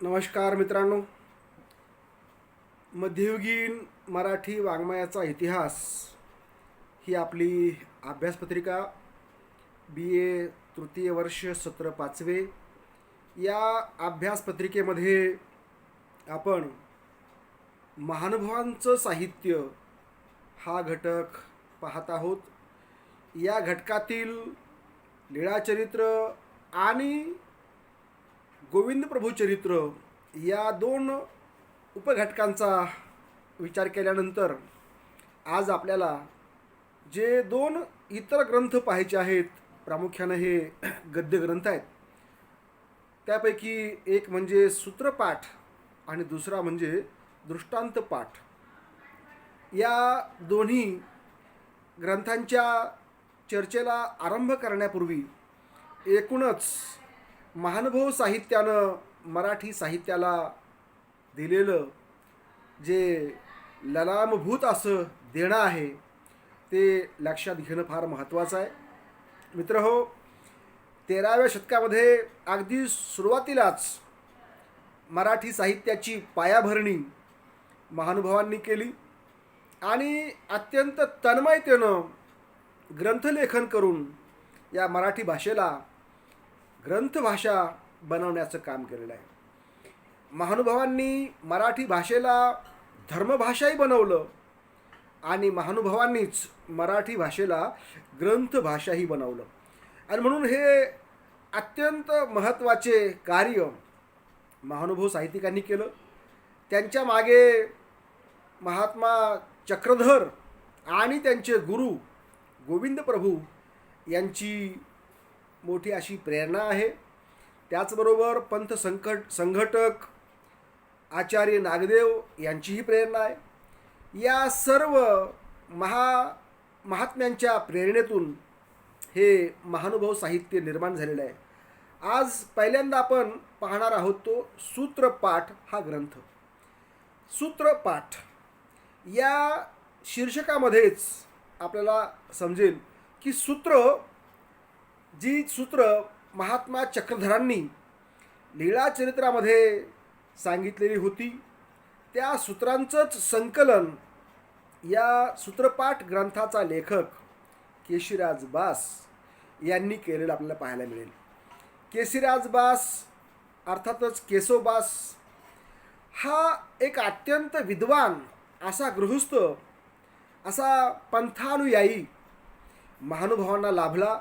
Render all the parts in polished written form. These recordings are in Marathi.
नमस्कार मित्रांनो. मध्ययुगीन मराठी वाङ्मयाचा इतिहास ही आपली अभ्यासपत्रिका BA तृतीय वर्ष सत्र 5वे. या अभ्यासपत्रिकेमध्ये आपण महानुभावांचं साहित्य हा घटक पाहत आहोत. या घटकातील लीळाचरित्र आणि गोविंद प्रभू चरित्र या दोन उपघटकांचा विचार केल्यानंतर आज आपल्याला जे दोन इतर ग्रंथ पाहायचे आहेत, प्रामुख्याने हे गद्य ग्रंथ आहेत. त्यापैकी एक म्हणजे सूत्रपाठ आणि दुसरा म्हणजे दृष्टांत पाठ. या दोन्ही ग्रंथांच्या चर्चेला आरंभ करण्यापूर्वी एकूणच महानुभाव साहित्यानं मराठी साहित्याला दिलेलं जे ललामभूत असं देणं आहे ते लक्षात घेणं फार महत्त्वाचं आहे. मित्रहो, 13व्या शतकामध्ये अगदी सुरुवातीलाच मराठी साहित्याची पायाभरणी महानुभावांनी केली आणि अत्यंत तन्मयतेनं ग्रंथलेखन करून या मराठी भाषेला ग्रंथभाषा बनवण्याचं काम केलेलं आहे. महानुभावांनी मराठी भाषेला धर्मभाषाही बनवलं आणि महानुभावांनीच मराठी भाषेला ग्रंथभाषाही बनवलं. आणि म्हणून हे अत्यंत महत्त्वाचे कार्य महानुभाव साहित्यिकांनी केलं. त्यांच्या मागे महात्मा चक्रधर आणि त्यांचे गुरु गोविंद प्रभू यांची मोठी अशी प्रेरणा आहे. त्याचबरोबर पंथ संघटक आचार्य नागदेव यांचीही प्रेरणा आहे. या सर्व महात्म्यांच्या प्रेरणेतून हे महानुभाव साहित्य निर्माण झालेलं आहे. आज पहिल्यांदा आपण पाहणार आहोत तो सूत्रपाठ हा ग्रंथ. सूत्रपाठ या शीर्षकामध्येच आपल्याला समजेल की जी सूत्र महात्मा चक्रधरांनी लीळाचरित्रामध्ये सांगितलेली होती त्या सूत्रांचंच संकलन या सूत्रपाठ ग्रंथाचा लेखक केशिराज बास यांनी केलेलं आपल्याला पाहायला मिळेल. केशिराज बास अर्थातच केशवबास हा एक अत्यंत विद्वान असा गृहस्थ असा पंथानुयायी महानुभावांना लाभला.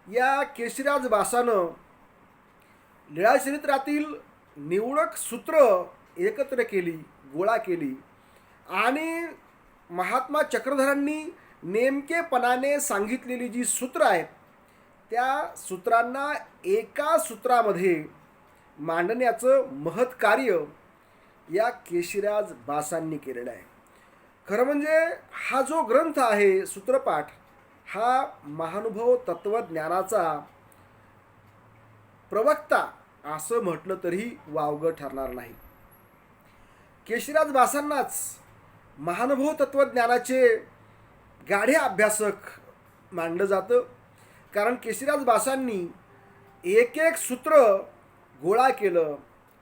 या केशिराज बासानं लीळाचरित्रातील निवडक सूत्र एकत्र केली, गोळा केली आणि महात्मा चक्रधरांनी नेमकेपणाने सांगितलेली जी सूत्र आहेत त्या सूत्रांना एका सूत्रामध्ये मांडण्याचं महत् कार्य या केशिराज बासांनी केलेलं आहे. खरं म्हणजे हा जो ग्रंथ आहे सूत्रपाठ हा महानुभाव तत्त्वज्ञानाचा प्रवक्ता असं म्हटलं तरी वावगं ठरणार नाही. केशिराज बासांनाच महानुभाव तत्त्वज्ञानाचे गाढे अभ्यासक मानलं जातं. कारण केशिराज बासांनी एक एक सूत्र गोळा केलं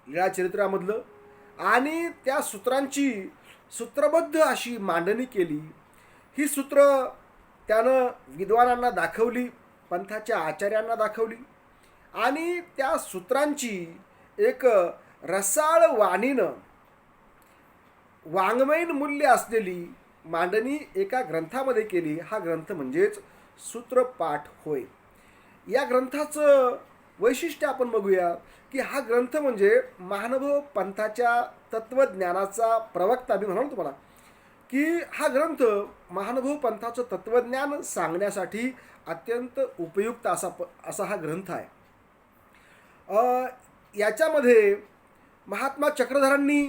लीळाचरित्रामधलं आणि त्या सूत्रांची सूत्रबद्ध अशी मांडणी केली. ही सूत्र त्यानं विद्वानांना दाखवली, पंथाच्या आचार्यांना दाखवली आणि त्या सूत्रांची एक रसाळ वाणीनं वाङ्मयीन मूल्य असलेली मांडणी एका ग्रंथामध्ये केली. हा ग्रंथ म्हणजेच सूत्रपाठ होय. या ग्रंथाचं वैशिष्ट्य आपण बघूया की हा ग्रंथ म्हणजे महानुभाव पंथाच्या तत्त्वज्ञानाचा प्रवक्ता. मी म्हणालो तुम्हाला की हा ग्रंथ महानुभाव पंथाचं तत्त्वज्ञान सांगण्यासाठी अत्यंत उपयुक्त असा हा ग्रंथ आहे. याच्यामध्ये महात्मा चक्रधरांनी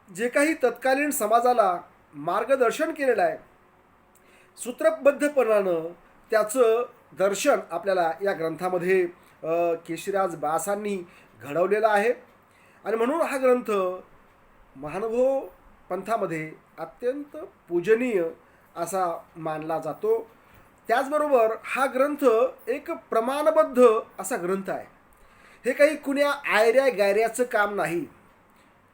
जे काही तत्कालीन समाजाला मार्गदर्शन केलेलं आहे सूत्रबद्धपणानं त्याचं दर्शन आपल्याला या ग्रंथामध्ये केशिराज बासांनी घडवलेला आहे. आणि म्हणून हा ग्रंथ महानुभाव पंथामध्ये अत्यंत पूजनीय असा मानला जातो. त्याचबरोबर हा ग्रंथ एक प्रमाणबद्ध असा ग्रंथ आहे. हे काही कुण्या आयऱ्या गायऱ्याचं काम नाही.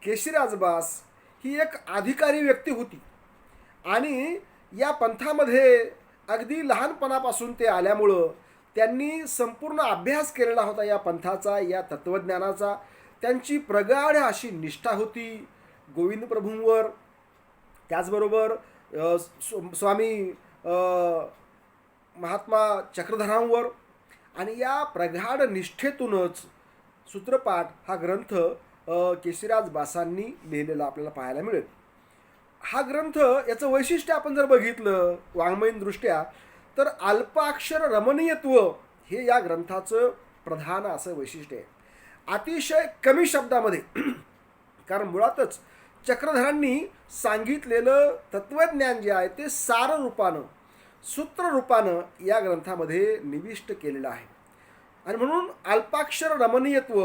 केशिराजबास ही एक अधिकारी व्यक्ती होती आणि या पंथामध्ये अगदी लहानपणापासून ते आल्यामुळं त्यांनी संपूर्ण अभ्यास केलेला होता या पंथाचा, या तत्त्वज्ञानाचा. त्यांची प्रगाढ अशी निष्ठा होती गोविंद प्रभूंवर, त्याचबरोबर स्वामी महात्मा चक्रधरांवर. आणि या प्रगाढ निष्ठेतूनच सूत्रपाठ हा ग्रंथ केशिराजबासांनी लिहिलेला आपल्याला पाहायला मिळेल. हा ग्रंथ याचं वैशिष्ट्य आपण जर बघितलं वाङ्मयीन दृष्ट्या तर अल्पाक्षर रमणीयत्व हे या ग्रंथाचं प्रधान असं वैशिष्ट्य आहे. अतिशय कमी शब्दामध्ये कारण मुळातच चक्रधरांनी सांगितलेलं तत्त्वज्ञान जे आहे ते सार रूपानं, सूत्र रूपानं या ग्रंथामध्ये निविष्ट केलेलं आहे. आणि म्हणून अल्पाक्षर रमणीयत्व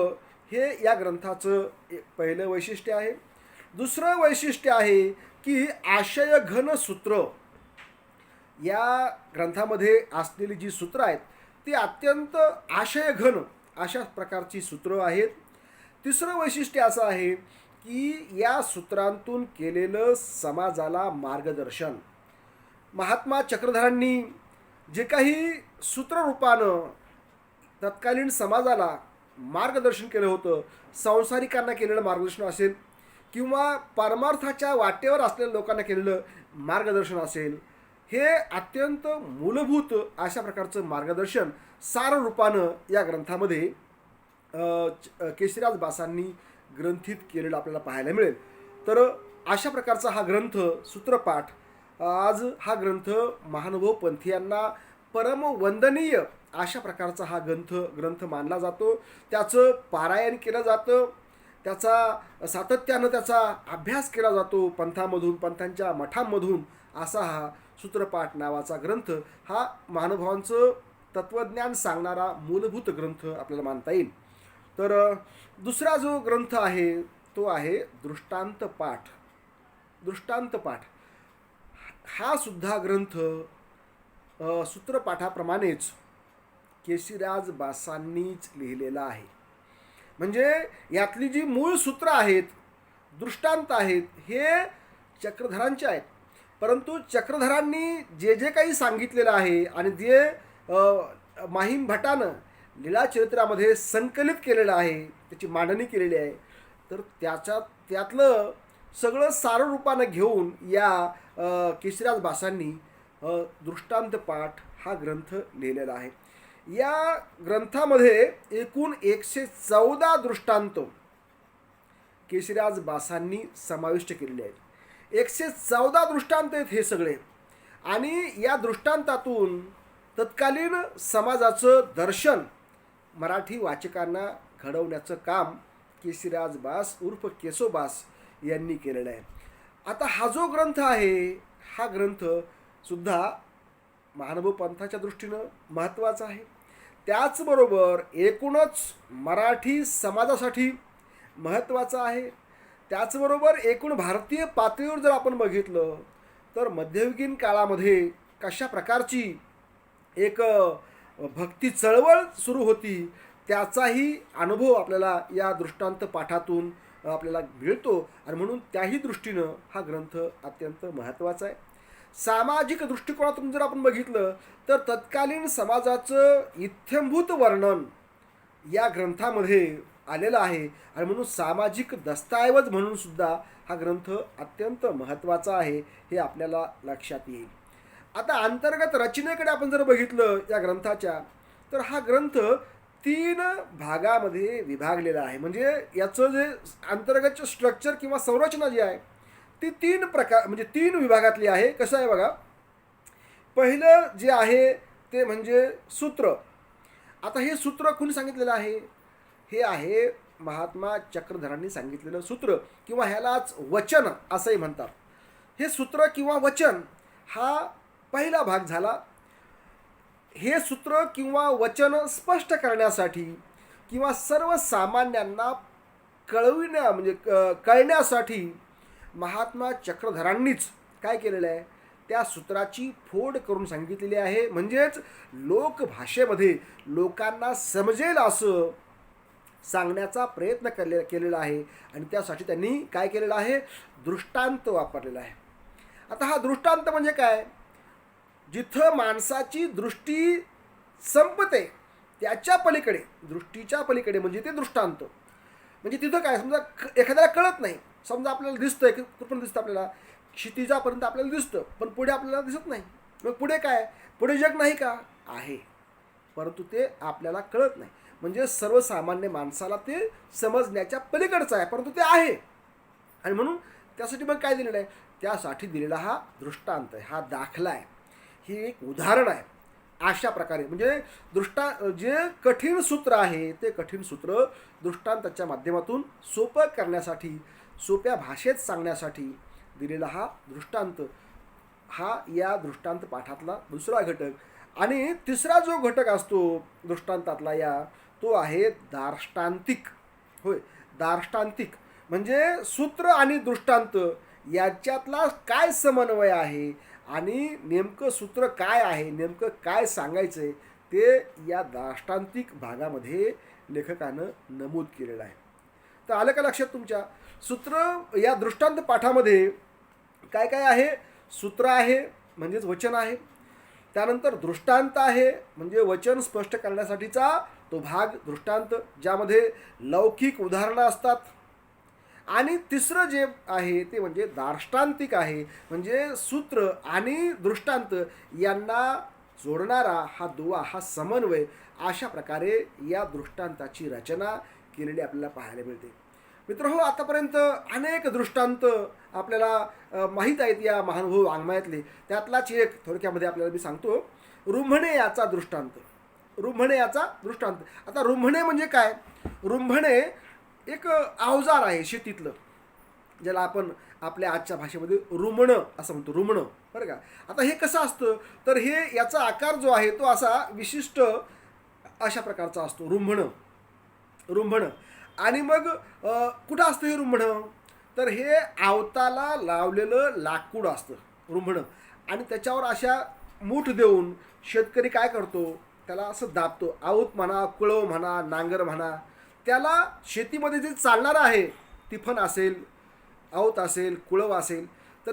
हे या ग्रंथाचं पहिलं वैशिष्ट्य आहे. दुसरं वैशिष्ट्य आहे की आशय घन सूत्र. या ग्रंथामध्ये असलेली जी सूत्र आहेत ती अत्यंत आशय घन अशा प्रकारची सूत्र आहेत. तिसरं वैशिष्ट्य असं आहे की या सूत्रांतून केलेलं समाजाला मार्गदर्शन. महात्मा चक्रधरांनी जे काही सूत्ररूपानं तत्कालीन समाजाला मार्गदर्शन केलं होतं, संसारिकांना केलेलं मार्गदर्शन असेल किंवा परमार्थाच्या वाटेवर असलेल्या लोकांना केलेलं मार्गदर्शन असेल, हे अत्यंत मूलभूत अशा प्रकारचं मार्गदर्शन सार रूपानं या ग्रंथामध्ये केशिराजबासांनी ग्रंथित केलेलं आपल्याला पाहायला मिळेल. तर अशा प्रकारचा हा ग्रंथ सूत्रपाठ, आज हा ग्रंथ महानुभाव पंथीयांना परमवंदनीय अशा प्रकारचा हा ग्रंथ मानला जातो. त्याचं पारायण केलं जातं, त्याचा सातत्यानं त्याचा अभ्यास केला जातो पंथामधून, पंथांच्या मठांमधून. असा हा सूत्रपाठ नावाचा ग्रंथ हा महानुभावांचं तत्त्वज्ञान सांगणारा मूलभूत ग्रंथ आपल्याला मानता येईल. तर दुसरा जो ग्रंथ आहे तो आहे दृष्टांत पाठ. दृष्टांत पाठ हा सुद्धा ग्रंथ सूत्रपाठाप्रमाणेच केशिराजबासांनीच लिहिलेला आहे. म्हणजे यातली जी मूळ सूत्र आहेत, दृष्टांत आहेत, हे चक्रधरांचे आहेत. परंतु चक्रधरांनी जे जे काही सांगितलेलं आहे आणि जे माहीम भटानं लीळाचरित्रामध्ये संकलित केलेलं आहे, त्याची मांडणी केलेली आहे, तर त्यातलं सगळं साररूपानं घेऊन या केशिराजबासांनी दृष्टांत पाठ हा ग्रंथ लिहिलेला आहे. या ग्रंथामध्ये एकूण 114 दृष्टांत केशिराजबासांनी समाविष्ट केलेले आहेत. 114 दृष्टांत आहेत हे सगळे. आणि या दृष्टांतातून तत्कालीन समाजाचं दर्शन मराठी वाचकांना घडवण्याचं काम केशिराजबास उर्फ केशोबास यांनी केलेलं आहे. आता हा जो ग्रंथ आहे हा ग्रंथ सुद्धा महानुभाव पंथाच्या दृष्टीनं महत्त्वाचा आहे. त्याचबरोबर एकूणच मराठी समाजासाठी महत्त्वाचा आहे. त्याचबरोबर एकूण भारतीय पातळीवर जर आपण बघितलं तर मध्ययुगीन काळामध्ये कशा प्रकारची एक भक्ती चळवळ सुरू होती त्याचाही अनुभव आपल्याला या दृष्टांत पाठातून आपल्याला मिळतो. आणि म्हणून त्याही दृष्टीनं हा ग्रंथ अत्यंत महत्त्वाचा आहे. सामाजिक दृष्टिकोनातून जर आपण बघितलं तर तत्कालीन समाजाचं इत्थंभूत वर्णन या ग्रंथामध्ये आलेलं आहे. आणि म्हणून सामाजिक दस्तऐवज म्हणून सुद्धा हा ग्रंथ अत्यंत महत्त्वाचा आहे हे आपल्याला लक्षात येईल. आता अंतर्गत रचनेकडे आपण जर बघितलं या ग्रंथाच्या तर हा ग्रंथ 3 भागामध्ये विभागलेला आहे. म्हणजे याचं जे अंतर्गत स्ट्रक्चर किंवा संरचना जी आहे ती 3 प्रकार म्हणजे 3 विभागातली आहे. कसं आहे बघा, पहिलं जे आहे ते म्हणजे सूत्र. आता हे सूत्र कोणी सांगितलेलं आहे? हे आहे महात्मा चक्रधरांनी सांगितलेलं सूत्र किंवा ह्यालाच वचन असंही म्हणतात. हे सूत्र किंवा वचन हा पहिला भाग झाला. हे सूत्र किंवा वचन स्पष्ट करण्यासाठी किंवा सर्वसामान्यांना कळण्यासाठी महात्मा चक्रधरांनीच काय केलेलं आहे, त्या सूत्राची फोड करून सांगितलेली आहे. म्हणजेच लोकभाषेमध्ये लोकांना समजेल असं सांगण्याचा प्रयत्न केलेला आहे आणि त्यासाठी त्यांनी काय केलेलं आहे, दृष्टांत वापरलेला आहे. आता हा दृष्टांत म्हणजे काय, जिथं माणसाची दृष्टी संपते त्याच्या पलीकडे, दृष्टीच्या पलीकडे म्हणजे ते दृष्टांत. म्हणजे तिथं काय, समजा एखाद्याला कळत नाही, समजा आपल्याला दिसतंय, कुठं दिसतं आपल्याला, क्षितिजापर्यंत आपल्याला दिसतं, पण पुढे आपल्याला दिसत नाही. मग पुढे काय, पुढे जग नाही का, आहे, परंतु ते आपल्याला कळत नाही. म्हणजे सर्वसामान्य माणसाला ते समजण्याच्या पलीकडचं आहे, परंतु ते आहे. आणि म्हणून त्यासाठी मग काय दिलेलं आहे, त्यासाठी दिलेला हा दृष्टांत आहे, हा दाखला आहे, ही एक उदाहरण आहे. अशा प्रकारे म्हणजे जे कठीण सूत्र आहे ते कठीण सूत्र दृष्टांताच्या माध्यमातून सोपं करण्यासाठी, सोप्या भाषेत सांगण्यासाठी दिलेला हा दृष्टांत, हा या दृष्टांत पाठातला दुसरा घटक. आणि तिसरा जो घटक असतो दृष्टांतातला तो आहे दार्ष्टांतिक. होय, दार्ष्टांतिक म्हणजे सूत्र आणि दृष्टांत याच्यातला काय समन्वय आहे आणि नेमकं सूत्र काय आहे, नेमकं काय सांगायचं आहे ते या दार्ष्टांतिक भागामध्ये लेखकानं नमूद केलेलं आहे. तर आलं का लक्षात तुमच्या, सूत्र या दृष्टांत पाठामध्ये काय काय आहे, सूत्र आहे म्हणजेच वचन आहे, त्यानंतर दृष्टांत आहे म्हणजे वचन स्पष्ट करण्यासाठीचा तो भाग दृष्टांत, ज्यामध्ये लौकिक उदाहरणं असतात. आणि तिसरं जे आहे ते म्हणजे दार्ष्टांतिक आहे, म्हणजे सूत्र आणि दृष्टांत यांना जोडणारा हा दुवा, हा समन्वय. अशा प्रकारे या दृष्टांताची रचना केलेली आपल्याला पाहायला मिळते. मित्रहो, आतापर्यंत अनेक दृष्टांत आपल्याला माहीत आहेत या महानुभव वाङ्मयातले. त्यातलाच एक थोडक्यामध्ये आपल्याला मी सांगतो, रुंभणे याचा दृष्टांत. रुंभणे याचा दृष्टांत. आता रुंभणे म्हणजे काय, रुंभणे एक अवजार आहे शेतीतलं, ज्याला आपण आपल्या आजच्या भाषेमध्ये रुमणं असं म्हणतो, रुमणं, बरं का. आता हे कसं असतं, तर हे याचा आकार जो आहे तो असा विशिष्ट अशा प्रकारचा असतो, रुंभणं. आणि मग कुठं असतं हे रुंभणं, तर हे आवताला लावलेलं लाकूड असतं रुंभणं, आणि त्याच्यावर अशा मूठ देऊन शेतकरी काय करतो, त्याला असं दाबतो. आवत म्हणा, कुळव म्हणा, नांगर म्हणा, त्याला शेतीमध्ये जे चालणारं आहे, तिफन असेल, आवत असेल, कुळव असेल, तर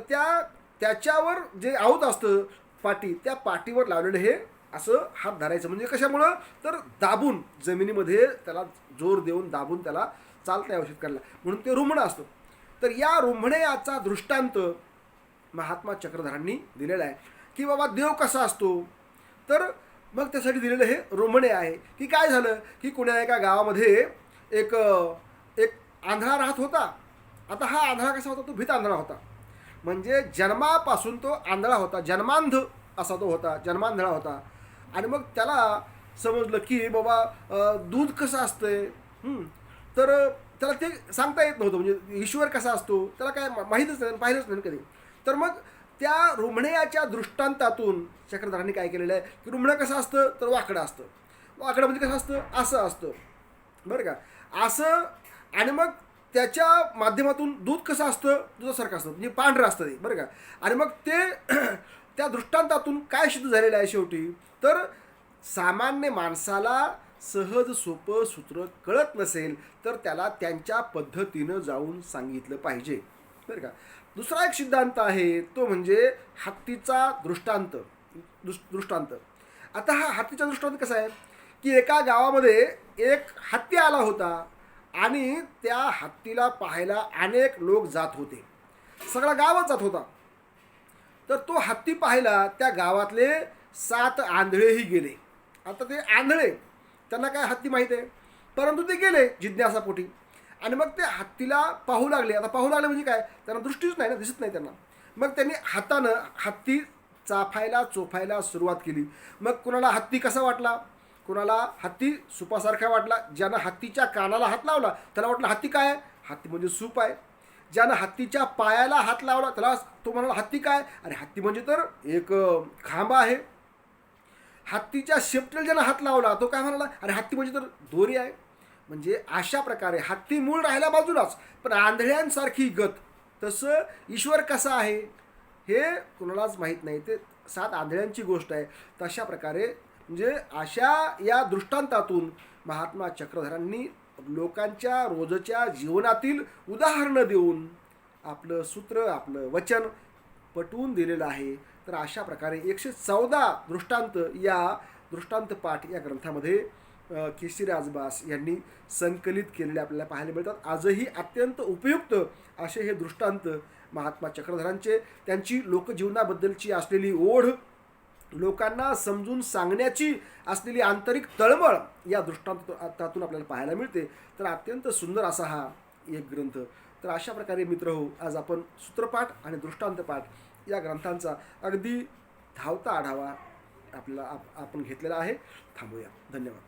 त्याच्यावर जे आवत असतं पाटी, त्या पाटीवर लावलेलं हे असं हात धरायचं. म्हणजे कशामुळं, तर दाबून जमिनीमध्ये त्याला जोर देऊन दाबून त्याला चालता यावं शेतकऱ्याला, म्हणून ते रुंभणं असतं. तर या रुंभणे याचा दृष्टांत महात्मा चक्रधरांनी दिलेला आहे की बाबा देव कसा असतो. तर मग त्यासाठी दिलेलं हे रुंभणे आहे. की काय झालं की कुण्या एका गावामध्ये एक आंधळा राहत होता. आता हा आंधळा कसा होता, तो भीत आंधळा होता, म्हणजे जन्मापासून तो आंधळा होता, जन्मांध असा तो होता, जन्मांधळा होता. आणि मग त्याला समजलं की बाबा दूध कसं असतंय, तर त्याला ते सांगता येत नव्हतं, म्हणजे ईश्वर कसा असतो त्याला काय माहीतच नाही, पाहिलंच नाही कधी. तर मग त्या रुमण्याच्या दृष्टांतातून चक्रधरांनी काय केलेलं आहे की रुमणं कसं असतं, तर वाकडं असतं. वाकडं म्हणजे कसं असतं, असं असतं, बरं का, असं. आणि मग त्याच्या माध्यमातून दूध कसं असतं, दुधासारखं असतं, म्हणजे पांढरं असतं ते, बरं का. आणि मग ते त्या दृष्टांतातून काय सिद्ध झालेलं आहे शेवटी, तर सामान्य माणसाला सहज सोपं सूत्र कळत नसेल तर त्याला त्यांच्या पद्धतीनं जाऊन सांगितलं पाहिजे, बरं का. दुसरा एक सिद्धांत आहे तो म्हणजे हत्तीचा दृष्टांत. आता हा हत्तीचा दृष्टांत कसा आहे की एका गावामध्ये एक हत्ती आला होता आणि त्या हत्तीला पाहायला अनेक लोक जात होते, सगळा गावच जात होता. तर तो हत्ती पाहायला त्या गावातले 7 आंधळेही गेले. आता ते आंधळे, त्यांना काय हत्ती माहीत आहे, परंतु ते गेले जिज्ञासापोटी आणि मग ते हत्तीला पाहू लागले. आता पाहू लागले म्हणजे काय, त्यांना दृष्टीच नाही ना, दिसत नाही त्यांना. मग त्यांनी हातानं हत्ती चाफायला चोफायला सुरुवात केली. मग कुणाला हत्ती कसा वाटला, कुणाला हत्ती सुपासारखा वाटला. ज्यानं हत्तीच्या कानाला हात लावला त्याला वाटलं हत्ती काय आहे, हत्ती म्हणजे सूप आहे. ज्यानं हत्तीच्या पायाला हात लावला त्याला तो म्हणाला हत्ती काय, अरे हत्ती म्हणजे तर एक खांबा आहे. हत्तीच्या शेपटीला ज्यानं हात लावला तो काय म्हणाला, अरे हत्ती म्हणजे तर दोरी आहे. म्हणजे अशा प्रकारे हत्ती मूळ राहिला बाजूलाच, पण आंधळ्यांसारखी गत. तसं ईश्वर कसा आहे हे कुणालाच माहीत नाही, ते 7 आंधळ्यांची गोष्ट आहे. तशा प्रकारे म्हणजे अशा या दृष्टांतातून महात्मा चक्रधरांनी लोकांच्या रोजच्या जीवनातील उदाहरणं देऊन आपलं सूत्र, आपलं वचन पटवून दिलेलं आहे. तर अशा प्रकारे 114 दृष्टांत या दृष्टांत पाठ या ग्रंथामध्ये केशरीराज बास यांनी संकलित केलेले आपल्याला पाहायला मिळतात. आजही अत्यंत उपयुक्त असे हे दृष्टांत महात्मा चक्रधरांचे, त्यांची लोकजीवनाबद्दलची असलेली ओढ, लोकांना समजून सांगण्याची असलेली आंतरिक तळमळ या दृष्टांतातून आपल्याला पाहायला मिळते. तर अत्यंत सुंदर असा हा एक ग्रंथ. तर अशा प्रकारे मित्र हो, आज आपण सूत्रपाठ आणि दृष्टांतपाठ या ग्रंथांचा अगदी धावता आढावा आपल्याला आपण घेतलेला आहे. थांबूया. धन्यवाद.